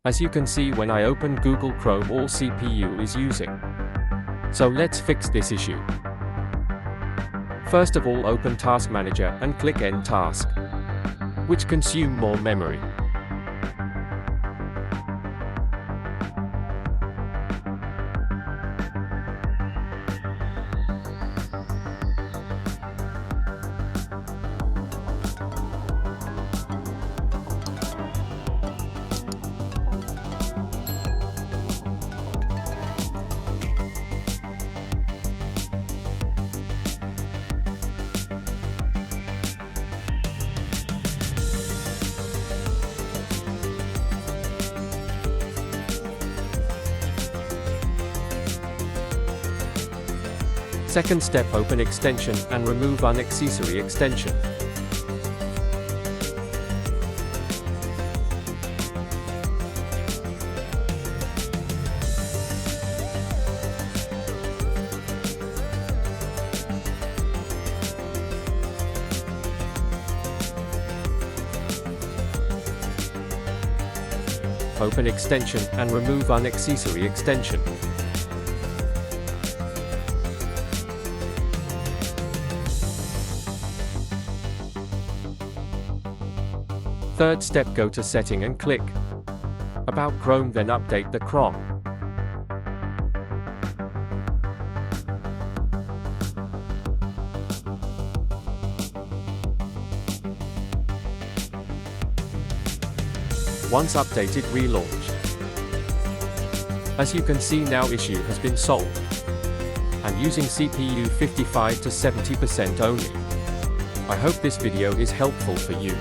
As you can see, when I open Google Chrome, all CPU is using. So let's fix this issue. First of all, open Task Manager and click End Task, which consume more memory. Second step, open extension and remove unnecessary extension. Open extension and remove unnecessary extension. Third step, go to Setting and click About Chrome, then update the Chrome. Once updated, relaunch. As you can see now, issue has been solved. And using CPU 55 to 70% only. I hope this video is helpful for you.